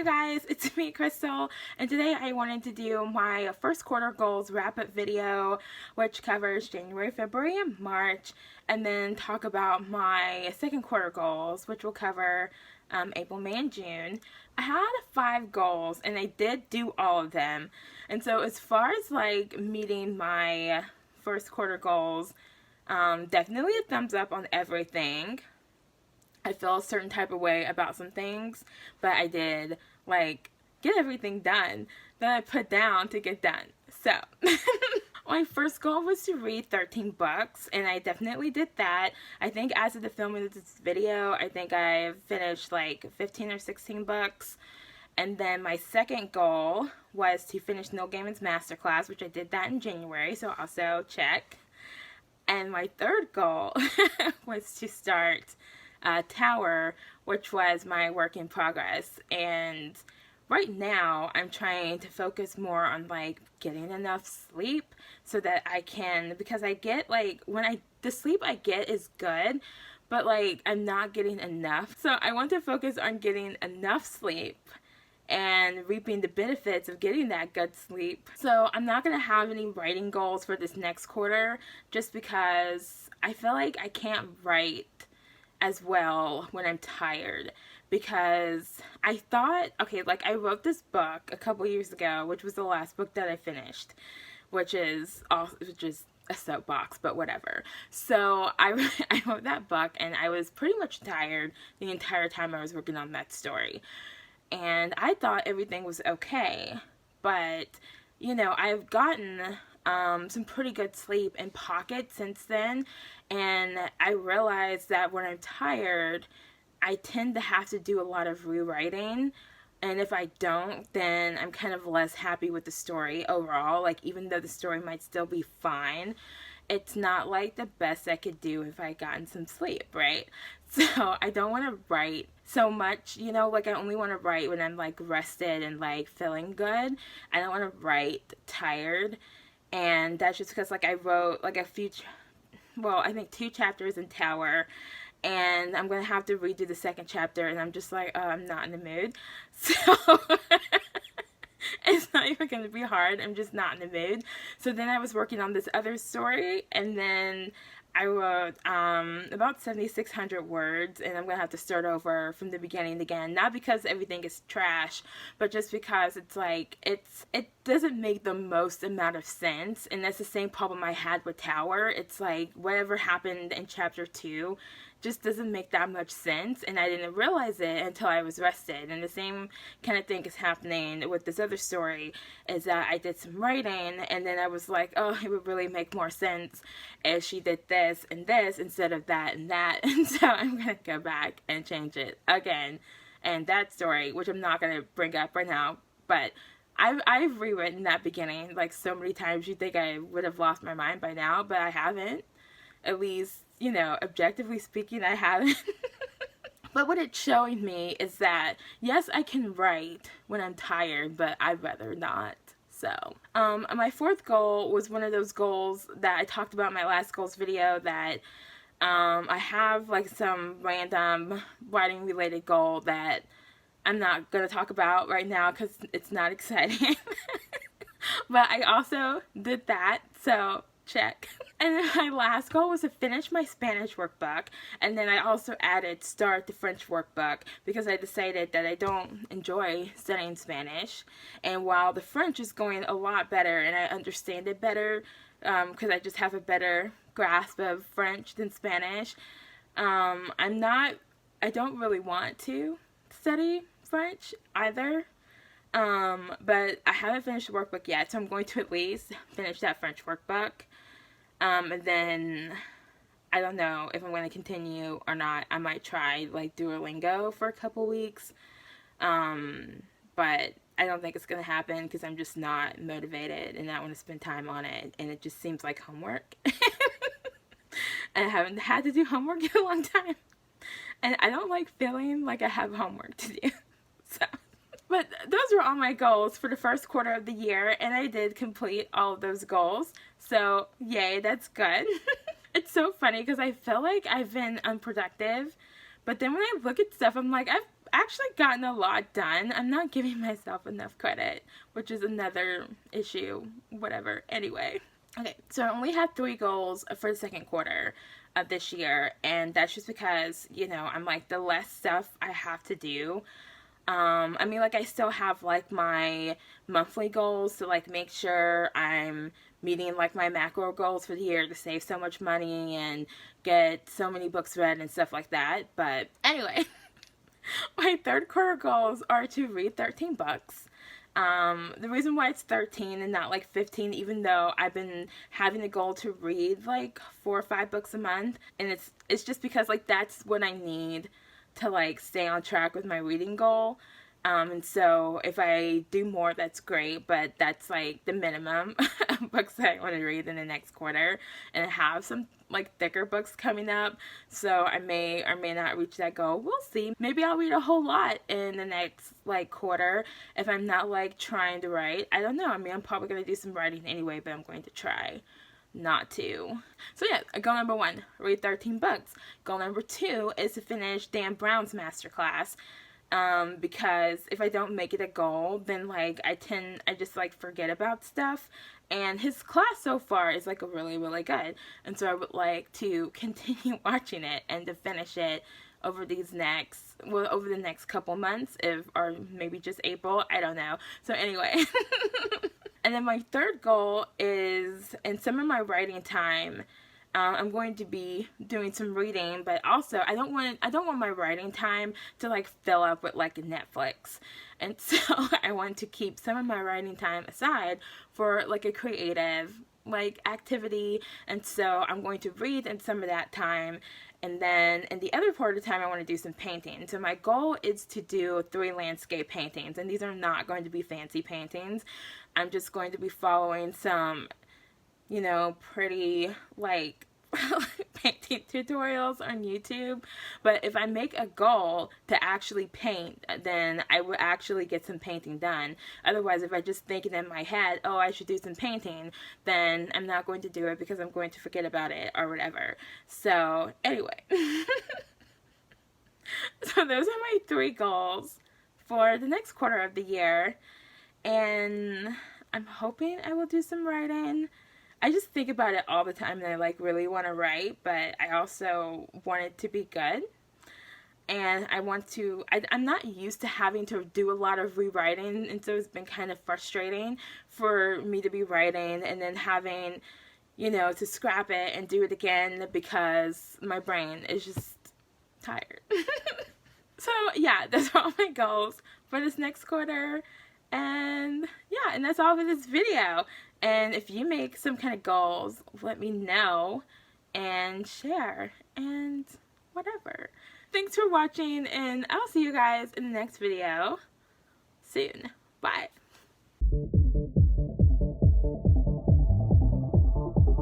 guys, it's me, Crystal, and today I wanted to do my first quarter goals wrap-up video, which covers January, February, and March, and then talk about my second quarter goals, which will cover April, May, and June. I had 5 goals, and I did do all of them, and so as far as like meeting my first quarter goals, definitely a thumbs up on everything. I feel a certain type of way about some things, but I did, like, get everything done that I put down to get done. So, my first goal was to read 13 books, and I definitely did that. I think as of the filming of this video, I think I finished, like, 15 or 16 books. And then my second goal was to finish Neil Gaiman's Masterclass, which I did that in January, so also check. And my third goal was to start Tower, which was my work in progress, and right now I'm trying to focus more on like getting enough sleep so that I can, because I get like the sleep I get is good, but like I'm not getting enough, so I want to focus on getting enough sleep and reaping the benefits of getting that good sleep. So I'm not going to have any writing goals for this next quarter just because I feel like I can't write as well when I'm tired, because I thought, okay, like I wrote this book a couple years ago, which was the last book that I finished, which is a soapbox, but whatever. So I wrote that book, and I was pretty much tired the entire time I was working on that story, and I thought everything was okay, but you know, I've gotten some pretty good sleep in pockets since then, and I realized that when I'm tired, I tend to have to do a lot of rewriting, and if I don't, then I'm kind of less happy with the story overall. Like, even though the story might still be fine, it's not like the best I could do if I gotten some sleep, right? So I don't want to write so much, you know, like I only want to write when I'm like rested and like feeling good. I don't want to write tired, and that's just because like I wrote like I think 2 chapters in Tower, and I'm going to have to redo the second chapter, and I'm just like, oh, I'm not in the mood. So it's not even going to be hard. I'm just not in the mood. So then I was working on this other story, and then I wrote about 7,600 words, and I'm going to have to start over from the beginning again. Not because everything is trash, but just because it's like, it doesn't make the most amount of sense, and that's the same problem I had with Tower. It's like, whatever happened in chapter 2 just doesn't make that much sense, and I didn't realize it until I was rested. And the same kind of thing is happening with this other story, is that I did some writing, and then I was like, oh, it would really make more sense if she did this and this instead of that and that. And so I'm going to go back and change it again. And that story, which I'm not going to bring up right now, but I've rewritten that beginning like so many times you'd think I would have lost my mind by now, but I haven't. At least, you know, objectively speaking, I haven't. But what it's showing me is that, yes, I can write when I'm tired, but I'd rather not. So, my fourth goal was one of those goals that I talked about in my last goals video, that I have like some random writing related goal that I'm not going to talk about right now because it's not exciting. But I also did that, so check. And then my last goal was to finish my Spanish workbook, and then I also added start the French workbook because I decided that I don't enjoy studying Spanish, and while the French is going a lot better and I understand it better because I just have a better grasp of French than Spanish, I don't really want to study French either. But I haven't finished the workbook yet, so I'm going to at least finish that French workbook. And then I don't know if I'm going to continue or not. I might try like Duolingo for a couple weeks. But I don't think it's going to happen because I'm just not motivated and I want to spend time on it. And it just seems like homework. And I haven't had to do homework in a long time. And I don't like feeling like I have homework to do. So, but those were all my goals for the first quarter of the year, and I did complete all of those goals. So, yay, that's good. It's so funny because I feel like I've been unproductive, but then when I look at stuff, I'm like, actually gotten a lot done. I'm not giving myself enough credit, which is another issue, whatever. Anyway. Okay, so I only had 3 goals for the second quarter of this year, and that's just because, you know, I'm like, the less stuff I have to do. I mean, like, I still have, like, my monthly goals to, like, make sure I'm meeting, like, my macro goals for the year to save so much money and get so many books read and stuff like that. But anyway, my third quarter goals are to read 13 books. The reason why it's 13 and not like 15, even though I've been having a goal to read like 4 or 5 books a month, and it's just because like that's what I need to like stay on track with my reading goal. And so if I do more, that's great, but that's like the minimum books that I want to read in the next quarter, and I have some like thicker books coming up, so I may or may not reach that goal. We'll see. Maybe I'll read a whole lot in the next like quarter if I'm not like trying to write. I don't know. I mean, I'm probably going to do some writing anyway, but I'm going to try not to. So yeah, goal number 1, read 13 books. Goal number 2 is to finish Dan Brown's masterclass. Because if I don't make it a goal, then like I just like forget about stuff, and his class so far is like really, really good, and so I would like to continue watching it and to finish it over the next couple months, or maybe just April, I don't know. So anyway. And then my third goal is, in some of my writing time, I'm going to be doing some reading, but also I don't want my writing time to like fill up with like Netflix. And so I want to keep some of my writing time aside for like a creative like activity. And so I'm going to read in some of that time, and then in the other part of the time I want to do some painting. So my goal is to do 3 landscape paintings, and these are not going to be fancy paintings. I'm just going to be following some, you know, pretty like painting tutorials on YouTube. But if I make a goal to actually paint, then I will actually get some painting done. Otherwise, if I just think it in my head, oh, I should do some painting, then I'm not going to do it because I'm going to forget about it or whatever. So anyway, so those are my 3 goals for the next quarter of the year, and I'm hoping I will do some writing. I just think about it all the time, and I like really want to write, but I also want it to be good. And I'm not used to having to do a lot of rewriting, and so it's been kind of frustrating for me to be writing and then having, you know, to scrap it and do it again because my brain is just tired. So yeah, those are all my goals for this next quarter. And yeah, and that's all for this video. And if you make some kind of goals, let me know and share and whatever. Thanks for watching, and I'll see you guys in the next video soon. Bye.